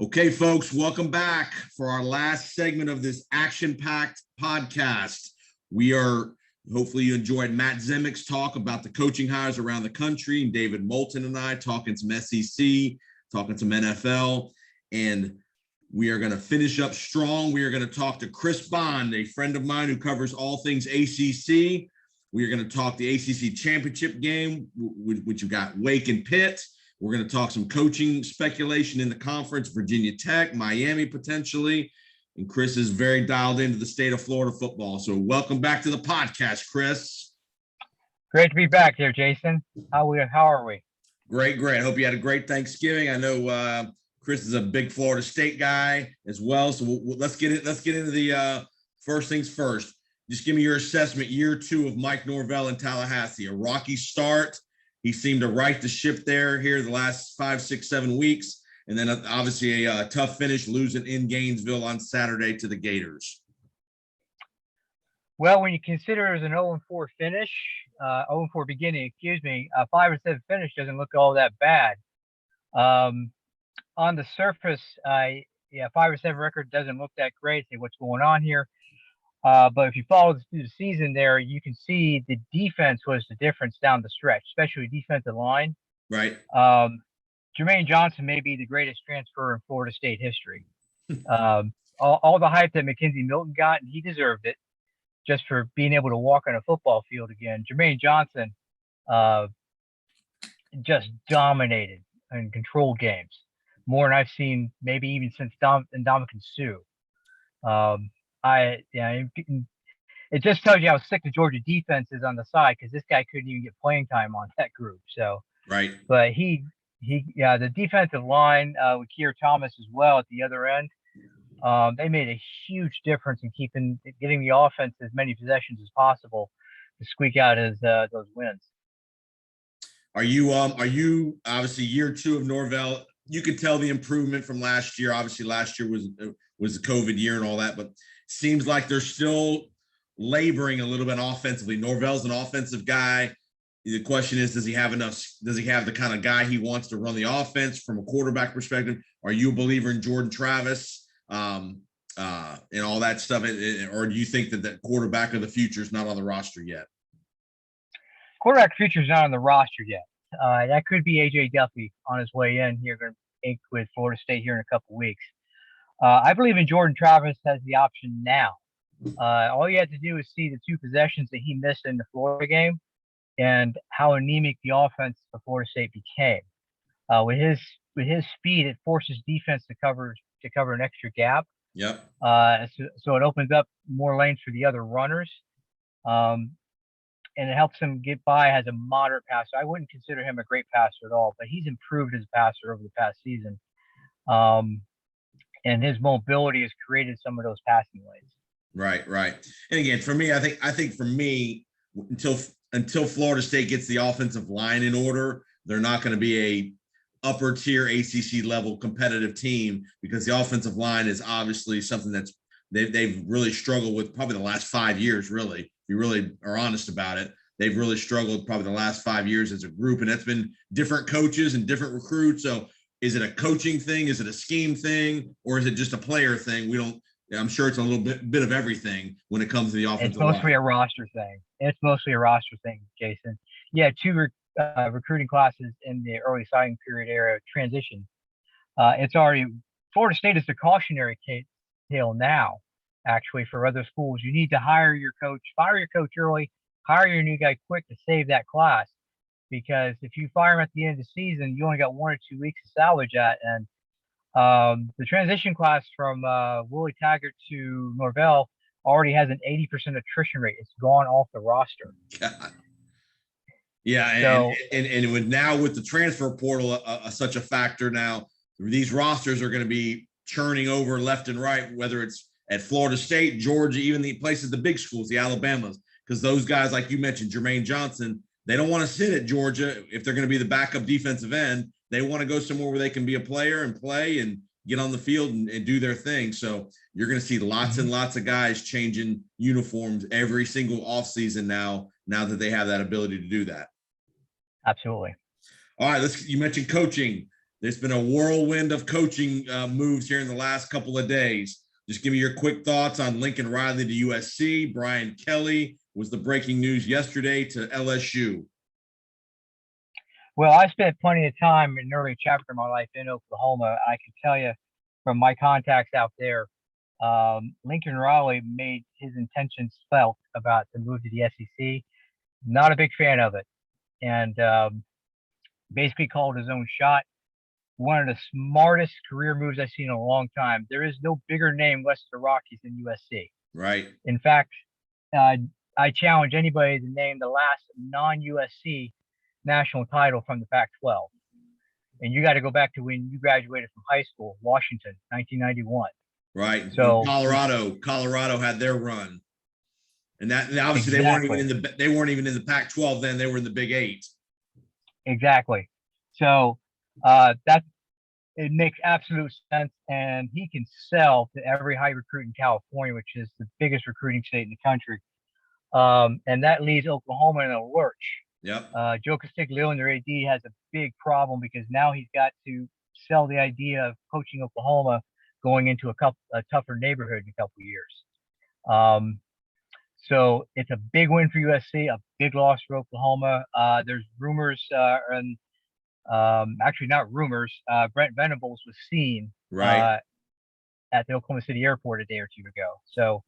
Okay, folks, welcome back for our last segment of this action-packed podcast. Hopefully you enjoyed Matt Zemick's talk about the coaching hires around the country, and David Moulton and I talking some SEC, talking some NFL, and we are going to finish up strong. We are going to talk to Chris Bond, a friend of mine who covers all things ACC. We are going to talk the ACC championship game, which you got Wake and Pitt. We're going to talk some coaching speculation in the conference, Virginia Tech, Miami potentially. And Chris is very dialed into the state of Florida football. So welcome back to the podcast, Chris. Great to be back here, Jason. How are we? Great. I hope you had a great Thanksgiving. I know Chris is a big Florida State guy as well. So let's get into the first things first. Just give me your assessment, year 2 of Mike Norvell in Tallahassee. A rocky start. He seemed to right the ship there here the last 5, 6, 7 weeks. And then obviously a tough finish, losing in Gainesville on Saturday to the Gators. Well, when you consider it as an 0-4 finish, 0-4 beginning, 5-7 finish doesn't look all that bad. On the surface, 5-7 record doesn't look that great. Say what's going on here. But if you follow through the season there, you can see the defense was the difference down the stretch, especially defensive line. Right. Jermaine Johnson may be the greatest transfer in Florida State history. All the hype that Mackenzie Milton got, and he deserved it just for being able to walk on a football field again. Jermaine Johnson just dominated and controlled games more than I've seen maybe even since Ndamukong Suh. It just tells you how sick the Georgia defense is on the side, because this guy couldn't even get playing time on that group. So, right. But the defensive line with Keir Thomas as well at the other end, they made a huge difference in getting the offense as many possessions as possible to squeak out those wins. Are you obviously year 2 of Norvell? You could tell the improvement from last year. Obviously, last year was a COVID year and all that, but seems like they're still laboring a little bit offensively. Norvell's an offensive guy. The question is, does he have enough? Does he have the kind of guy he wants to run the offense from a quarterback perspective? Are you a believer in Jordan Travis and all that stuff? Or do you think that quarterback of the future is not on the roster yet? Quarterback future is not on the roster yet. That could be A.J. Duffy on his way in here, going to ink with Florida State here in a couple of weeks. I believe in Jordan Travis as the option now. All you have to do is see the 2 possessions that he missed in the Florida game and how anemic the offense for Florida State became. With his speed, it forces defense to cover an extra gap. Yep. So it opens up more lanes for the other runners. And it helps him get by as a moderate passer. I wouldn't consider him a great passer at all, but he's improved as a passer over the past season. And his mobility has created some of those passing lanes. Right. And again, for me, I think for me, until Florida State gets the offensive line in order, they're not going to be a upper tier ACC level competitive team, because the offensive line is obviously something that's they've really struggled with probably the last 5 years. Really, if you really are honest about it, they've really struggled probably the last 5 years as a group, and that's been different coaches and different recruits. So is it a coaching thing? Is it a scheme thing? Or is it just a player thing? I'm sure it's a little bit of everything when it comes to the offensive line. It's mostly a roster thing. Jason. Yeah, 2 recruiting classes in the early signing period era transition. It's already Florida State is the cautionary tale now, actually, for other schools. You need to fire your coach early, hire your new guy quick to save that class. Because if you fire him at the end of the season, you only got 1 or 2 weeks to salvage that. And the transition class from Willie Taggart to Norvell already has an 80% attrition rate. It's gone off the roster. God. Yeah, and with the transfer portal such a factor now, these rosters are going to be churning over left and right, whether it's at Florida State, Georgia, even the places, the big schools, the Alabamas, because those guys, like you mentioned, Jermaine Johnson, they don't want to sit at Georgia if they're going to be the backup defensive end. They want to go somewhere where they can be a player and play and get on the field and do their thing. So you're going to see lots and lots of guys changing uniforms every single offseason now that they have that ability to do that. Absolutely. All right, you mentioned coaching. There's been a whirlwind of coaching moves here in the last couple of days. Just give me your quick thoughts on Lincoln Riley to USC. Brian Kelly was the breaking news yesterday to LSU. Well, I spent plenty of time in an early chapter of my life in Oklahoma. I can tell you from my contacts out there, Lincoln Riley made his intentions felt about the move to the SEC. Not a big fan of it, and basically called his own shot. One of the smartest career moves I've seen in a long time. There is no bigger name west of the Rockies than USC. Right. In fact, I challenge anybody to name the last non-USC national title from the Pac-12. And you got to go back to when you graduated from high school, Washington, 1991. Right. So Colorado had their run. And obviously exactly. they weren't even in the Pac-12 then. They were in the Big 8. Exactly. So it makes absolute sense, and he can sell to every high recruit in California, which is the biggest recruiting state in the country. And that leaves Oklahoma in a lurch. Yep. Joe Castiglione, their AD, has a big problem because now he's got to sell the idea of coaching Oklahoma going into a tougher neighborhood in a couple of years. So it's a big win for USC, a big loss for Oklahoma. There's rumors, and actually not rumors. Brent Venables was seen right at the Oklahoma City airport a day or two ago. So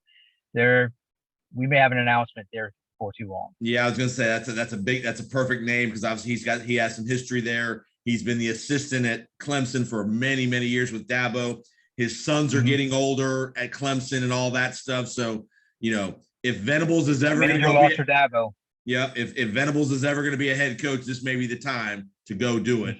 we may have an announcement there before too long. Yeah, I was gonna say that's a perfect name because obviously he has some history there. He's been the assistant at Clemson for many, many years with Dabo. His sons are getting older at Clemson and all that stuff. So, if Venables is ever going to go for Dabo. Yeah, if Venables is ever going to be a head coach, this may be the time to go do it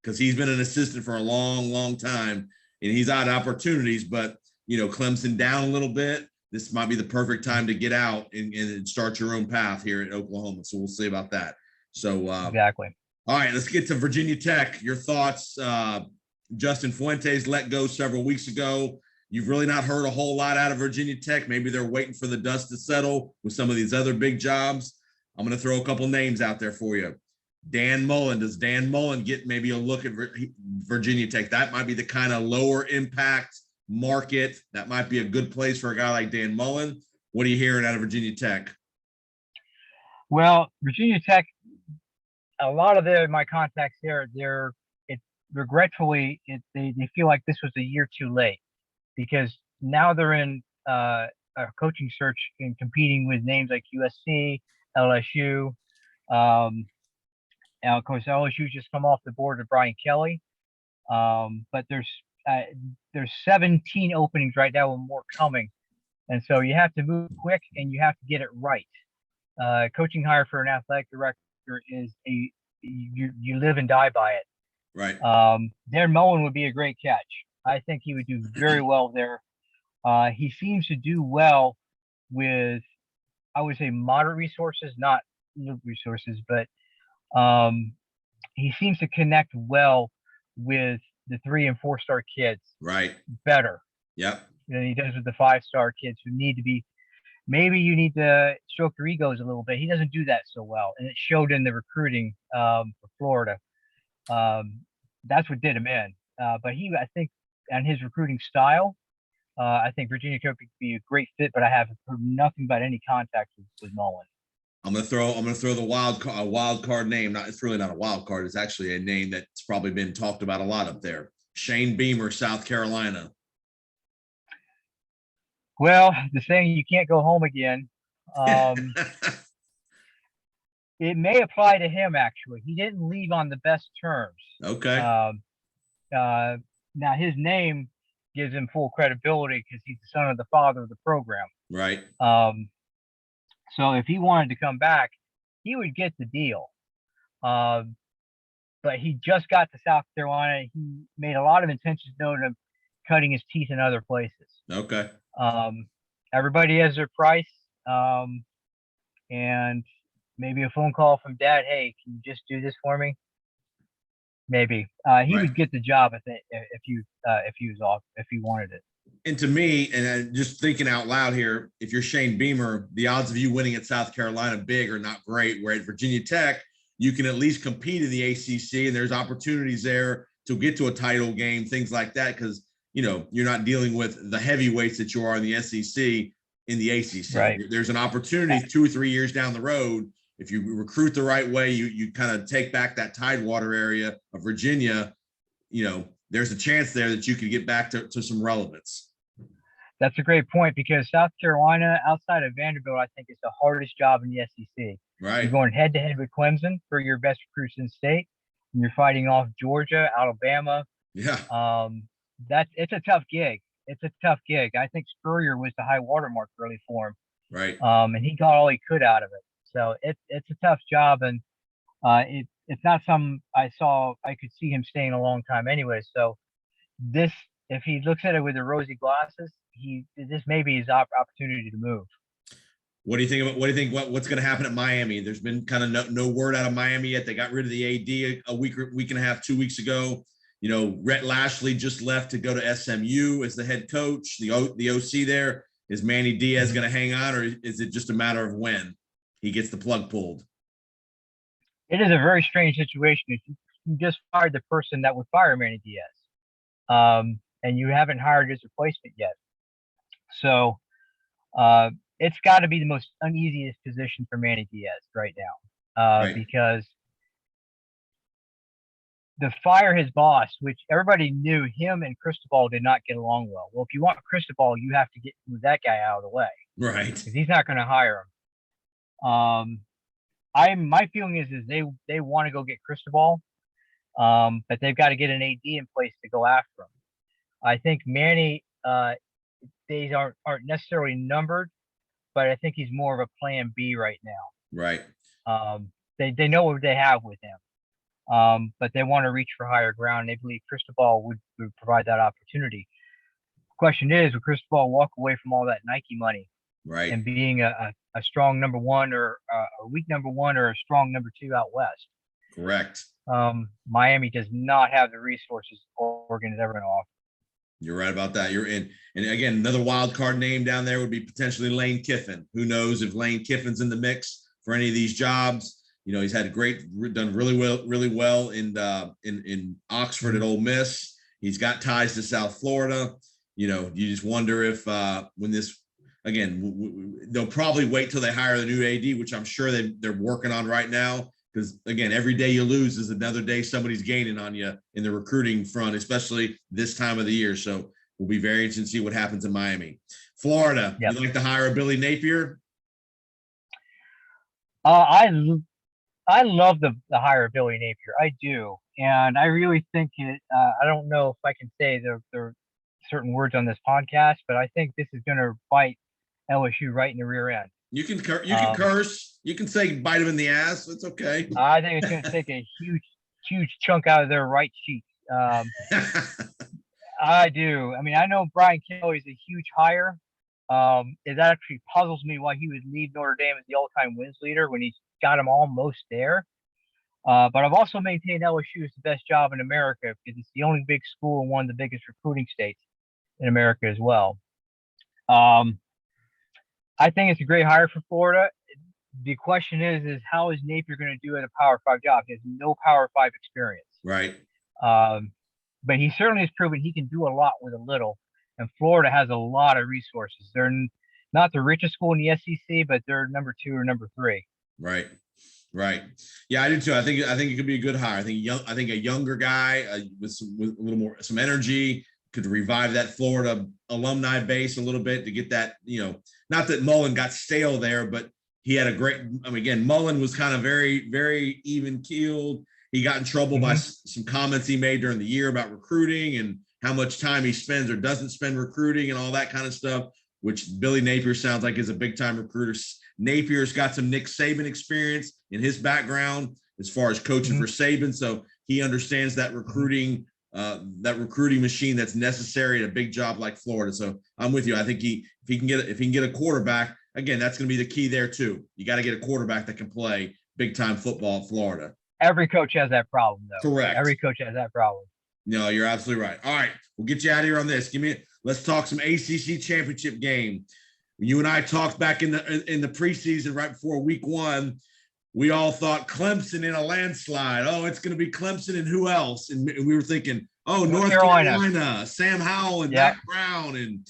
because he's been an assistant for a long, long time and he's had opportunities. But Clemson down a little bit. This might be the perfect time to get out and start your own path here at Oklahoma. So we'll see about that. So exactly. All right, let's get to Virginia Tech. Your thoughts? Justin Fuentes let go several weeks ago. You've really not heard a whole lot out of Virginia Tech. Maybe they're waiting for the dust to settle with some of these other big jobs. I'm going to throw a couple names out there for you. Dan Mullen. Does Dan Mullen get maybe a look at Virginia Tech? That might be the kind of lower impact market. That might be a good place for a guy like Dan Mullen. What are you hearing out of Virginia Tech? Well, Virginia Tech, a lot of my contacts there, regretfully, they feel like this was a year too late because now they're in a coaching search and competing with names like USC, LSU. And of course, LSU just come off the board of Brian Kelly. But there's 17 openings right now and more coming. And so you have to move quick and you have to get it right. Coaching hire for an athletic director is you live and die by it. Right. Dan Mullen would be a great catch. I think he would do very well there. He seems to do well with, I would say, moderate resources, not little resources, but he seems to connect well with the 3- and 4-star kids. Right. Better. Yep. Than he does with the 5-star kids who need to be. Maybe you need to stroke their egos a little bit. He doesn't do that so well, and it showed in the recruiting for Florida. That's what did him in. But I think, and his recruiting style, I think Virginia Tech could be a great fit. But I have heard nothing about any contact with Mullen. I'm gonna throw the wild card name. It's really not a wild card. It's actually a name that's probably been talked about a lot up there. Shane Beamer, South Carolina. Well, the saying you can't go home again. It may apply to him, actually. He didn't leave on the best terms. Okay. Now, his name gives him full credibility because he's the son of the father of the program. Right. So if he wanted to come back, he would get the deal. But he just got to South Carolina. He made a lot of intentions known of cutting his teeth in other places. Okay. Everybody has their price. And maybe a phone call from dad. Hey, can you just do this for me? Maybe he would get the job if he wanted it. And to me, and just thinking out loud here, if you're Shane Beamer, the odds of you winning at South Carolina big are not great. Where at Virginia Tech, you can at least compete in the ACC, and there's opportunities there to get to a title game, things like that, because you're not dealing with the heavyweights that you are in the SEC in the ACC. Right. There's an opportunity 2 or 3 years down the road, if you recruit the right way, you kind of take back that Tidewater area of Virginia. There's a chance there that you could get back to some relevance. That's a great point, because South Carolina, outside of Vanderbilt, I think is the hardest job in the SEC. Right. You're going head to head with Clemson for your best recruits in state, and you're fighting off Georgia, Alabama. Yeah. It's a tough gig. It's a tough gig. I think Spurrier was the high watermark really for him. Right. And he got all he could out of it. So it's a tough job, and it's not something I could see him staying a long time anyway. So if he looks at it with the rosy glasses, this may be his opportunity to move. What do you think what's going to happen at Miami? There's been kind of no word out of Miami yet. They got rid of the AD a week and a half, 2 weeks ago. Rhett Lashley just left to go to SMU as the head coach. The OC there. Is Manny Diaz going to hang on, or is it just a matter of when he gets the plug pulled? It is a very strange situation. You just fired the person that would fire Manny Diaz, and you haven't hired his replacement yet. So it's got to be the most uneasiest position for Manny Diaz right now, Right. Because to fire his boss, which everybody knew him and Cristobal did not get along well. Well, if you want Cristobal, you have to get that guy out of the way. Right. Because he's not going to hire him. My feeling is they want to go get Cristobal, but they've got to get an AD in place to go after him. I think Manny days aren't necessarily numbered, but I think he's more of a plan B right now. Right. They know what they have with him, but they want to reach for higher ground. They believe Cristobal would provide that opportunity. The question is, would Cristobal walk away from all that Nike money? Right. And being a strong number one, or a weak number one, or a strong number two out west. Correct. Miami does not have the resources Oregon is ever going to offer. You're right about that. You're in. And again, another wild card name down there would be potentially Lane Kiffin. Who knows if Lane Kiffin's in the mix for any of these jobs? He's had done really well in Oxford at Ole Miss. He's got ties to South Florida. You just wonder if when this, again, they'll probably wait till they hire the new AD, which I'm sure they're working on right now. Because, again, every day you lose is another day somebody's gaining on you in the recruiting front, especially this time of the year. So we'll be very interested to see what happens in Miami. Florida, Yep. You'd like to hire a Billy Napier? I love the hire of Billy Napier. I do. And I really think I don't know if I can say the certain words on this podcast, but I think this is going to bite LSU right in the rear end. You can curse. You can say bite him in the ass. It's okay. I think it's going to take a huge chunk out of their right cheek. I do. I mean, I know Brian Kelly's a huge hire. It actually puzzles me why he would leave Notre Dame as the all-time wins leader when he's got him almost there. But I've also maintained LSU is the best job in America because it's the only big school and one of the biggest recruiting states in America as well. I think it's a great hire for Florida. The question is how is Napier going to do at a Power 5 job? He has no Power 5 experience. Right. But he certainly has proven he can do a lot with a little. And Florida has a lot of resources. They're not the richest school in the SEC, but they're number 2 or number 3. Right. Yeah, I do too. I think it could be a good hire. I think a younger guy with a little more some energy could revive that Florida alumni base a little bit to get that, not that Mullen got stale there, but he had a great, again, Mullen was kind of very, very even keeled. He got in trouble by some comments he made during the year about recruiting and how much time he spends or doesn't spend recruiting and all that kind of stuff, which Billy Napier sounds like is a big time recruiter. Napier's got some Nick Saban experience in his background as far as coaching for Saban. So he understands that recruiting machine that's necessary at a big job like Florida. So I'm with you. I think if he can get a quarterback, again, that's going to be the key there too. You got to get a quarterback that can play big time football at Florida. Every coach has that problem though. Correct. Every coach has that problem. No, you're absolutely right. All right. We'll get you out of here on this. Let's talk some ACC championship game. You and I talked back in the preseason right before week 1. we all thought Clemson in a landslide. Oh, it's going to be Clemson and who else? And we were thinking, oh, North Carolina, Sam Howell and Mac Brown and,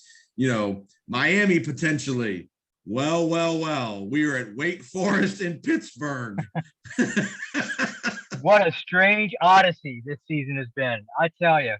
Miami potentially. Well, we were at Wake Forest in Pittsburgh. What a strange odyssey this season has been. I tell you.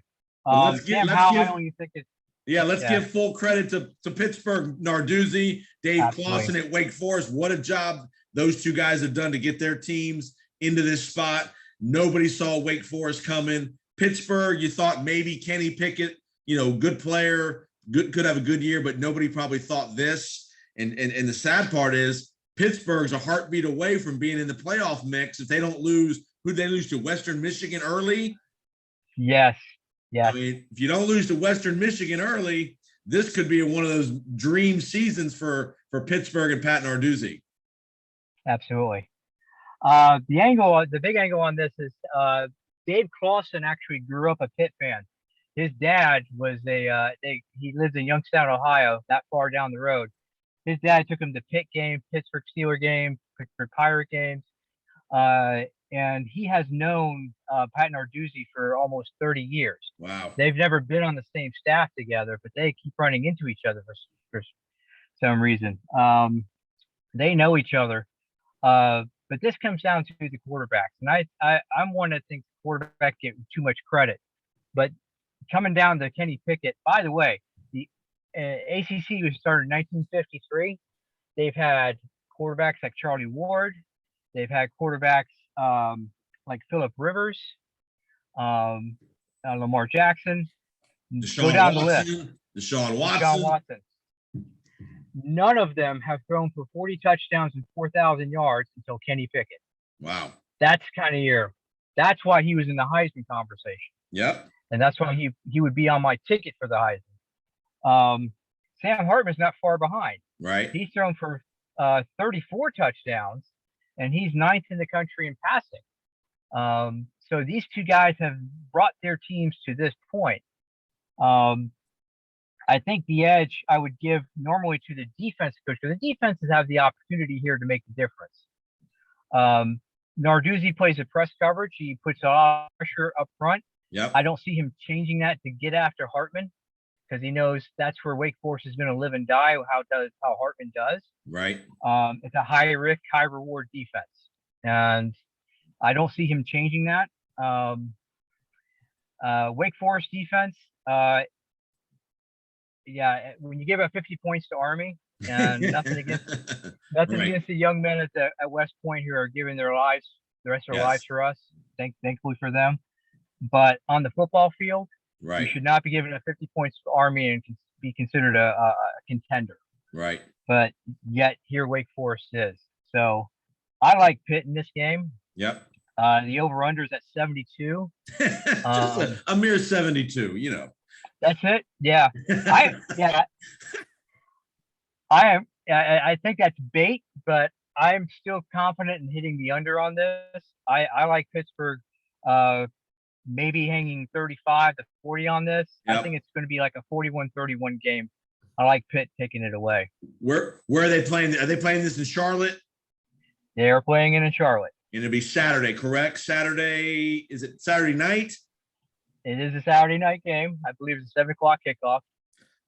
Sam Howell, I don't even think it's. Yeah, let's give full credit to Pittsburgh, Narduzzi, Dave Clawson at Wake Forest. What a job those two guys have done to get their teams into this spot. Nobody saw Wake Forest coming. Pittsburgh, you thought maybe Kenny Pickett, good player, could have a good year, but nobody probably thought this. And the sad part is Pittsburgh's a heartbeat away from being in the playoff mix. If they don't lose, who'd they lose to? Western Michigan early? Yes. I mean, if you don't lose to Western Michigan early, this could be one of those dream seasons for Pittsburgh and Pat Narduzzi. Absolutely. The big angle on this is Dave Clawson actually grew up a Pitt fan. His dad was he lives in Youngstown, Ohio, that far down the road. His dad took him to Pitt games, Pittsburgh Steeler games, Pittsburgh Pirate games. And he has known Pat Narduzzi for almost 30 years. Wow. They've never been on the same staff together, but they keep running into each other for some reason. They know each other. But this comes down to the quarterbacks. And I'm one that thinks quarterback get too much credit. But coming down to Kenny Pickett, by the way, the ACC was started in 1953. They've had quarterbacks like Charlie Ward. They've had quarterbacks like Phillip Rivers, Lamar Jackson. Go down the list. Deshaun Watson. None of them have thrown for 40 touchdowns and 4,000 yards until Kenny Pickett. Wow. That's kind of year. That's why he was in the Heisman conversation. Yep. And that's why he would be on my ticket for the Heisman. Sam Hartman's not far behind. Right. He's thrown for 34 touchdowns, and he's ninth in the country in passing. So these two guys have brought their teams to this point. I think the edge I would give normally to the defense coach, because the defenses have the opportunity here to make the difference. Narduzzi plays a press coverage. He puts a lot of pressure up front. Yep. I don't see him changing that to get after Hartman, because he knows that's where Wake Forest is going to live and die, how Hartman does. Right. It's a high risk, high reward defense. And I don't see him changing that. Wake Forest defense, when you give up 50 points to Army, and nothing against the young men at West Point who are giving their lives, the rest of their lives for us, thankfully for them. But on the football field, you should not be giving up 50 points to Army and be considered a contender. Right. But yet here Wake Forest is. So I like Pitt in this game. Yep. The over-under is at 72. Just a mere 72, That's it. Yeah. I think that's bait, but I'm still confident in hitting the under on this. I like Pittsburgh maybe hanging 35 to 40 on this. Yep. I think it's going to be like a 41-31 game. I like Pitt taking it away. Where are they playing? Are they playing this in Charlotte? They are playing it in Charlotte. And it'll be Saturday, correct? Saturday, is it Saturday night? It is a Saturday night game. I believe it's a 7:00 kickoff.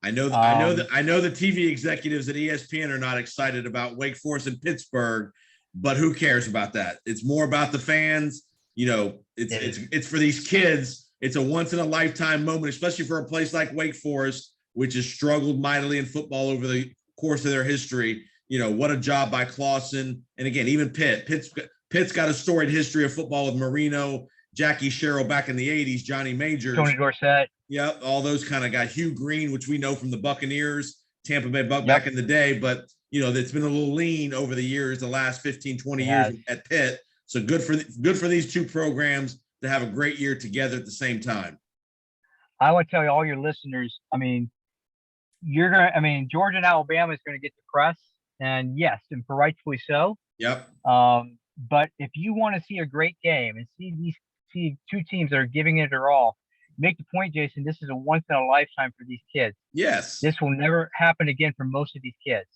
I know the TV executives at ESPN are not excited about Wake Forest and Pittsburgh, but who cares about that? It's more about the fans. It's for these kids. It's a once in a lifetime moment, especially for a place like Wake Forest, which has struggled mightily in football over the course of their history. What a job by Clawson. And again, even Pitt's got a storied history of football with Marino, Jackie Sherrill back in the 80s, Johnny Majors. Tony Dorsett. Yep, all those kind of guys. Hugh Green, which we know from the Buccaneers, Tampa Bay Buck back in the day. But, it's been a little lean over the years, the last 15, 20 years at Pitt. So good for these two programs to have a great year together at the same time. I want to tell you, all your listeners, Georgia and Alabama is going to get the press. And yes, and for rightfully so. Yep. But if you want to see a great game and see two teams that are giving it their all, make the point, Jason, this is a once in a lifetime for these kids. Yes. This will never happen again for most of these kids.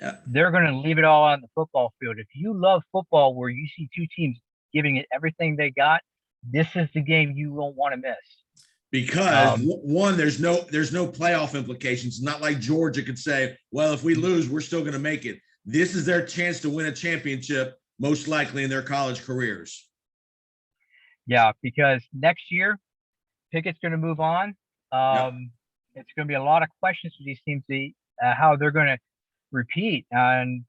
Yeah. They're going to leave it all on the football field. If you love football where you see two teams giving it everything they got, this is the game you won't want to miss. Because one, there's no playoff implications. It's not like Georgia could say, well, if we lose, we're still going to make it. This is their chance to win a championship, most likely in their college careers. Yeah, because next year, Pickett's going to move on. Yep. It's going to be a lot of questions for these teams, how they're going to repeat. And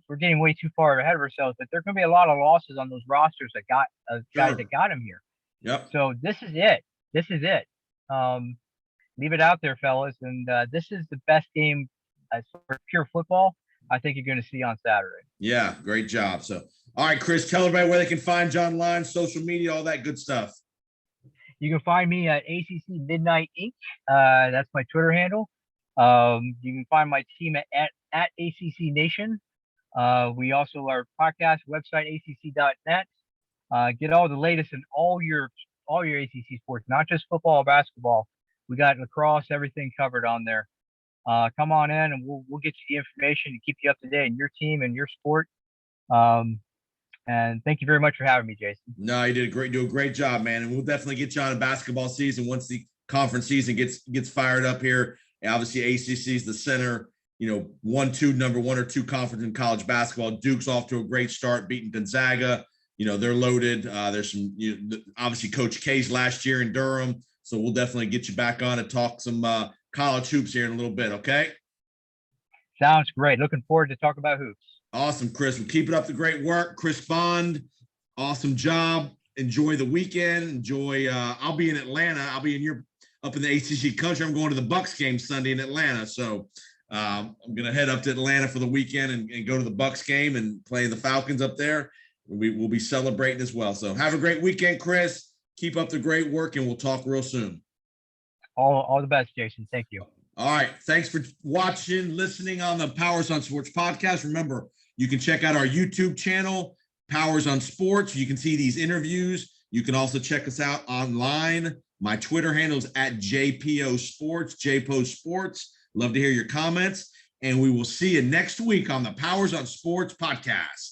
we're getting way too far ahead of ourselves, but there are going to be a lot of losses on those rosters that got guys that got him here. Yep. So this is it. This is it. Leave it out there, fellas. And this is the best game as for pure football I think you're going to see on Saturday. Yeah, great job. So, all right, Chris, tell everybody where they can find John online, social media, all that good stuff. You can find me at ACC Midnight Inc. That's my Twitter handle. You can find my team at ACC Nation. We also our podcast website acc.net. Get all the latest in all your ACC sports, not just football or basketball. We got lacrosse, everything covered on there. Come on in and we'll get you the information to keep you up to date in your team and your sport. And thank you very much for having me, Jason. No, you do a great job, man. And we'll definitely get you on a basketball season once the conference season gets fired up here. And obviously, ACC is the center, number one or two conference in college basketball. Duke's off to a great start, beating Gonzaga. They're loaded. There's some, obviously Coach K's last year in Durham. So we'll definitely get you back on and talk some college hoops here in a little bit. Okay. Sounds great. Looking forward to talk about hoops. Awesome, Chris. We'll keep it up the great work. Chris Bond, awesome job. Enjoy the weekend. Enjoy. I'll be in Atlanta. I'll be up in the ACC country. I'm going to the Bucks game Sunday in Atlanta. So I'm going to head up to Atlanta for the weekend and go to the Bucks game and play the Falcons up there. We'll be celebrating as well. So have a great weekend, Chris. Keep up the great work, and we'll talk real soon. All the best, Jason. Thank you. All right. Thanks for watching, listening on the Powers on Sports podcast. Remember, you can check out our YouTube channel, Powers on Sports. You can see these interviews. You can also check us out online. My Twitter handle is at JPO Sports, JPO Sports. Love to hear your comments. And we will see you next week on the Powers on Sports podcast.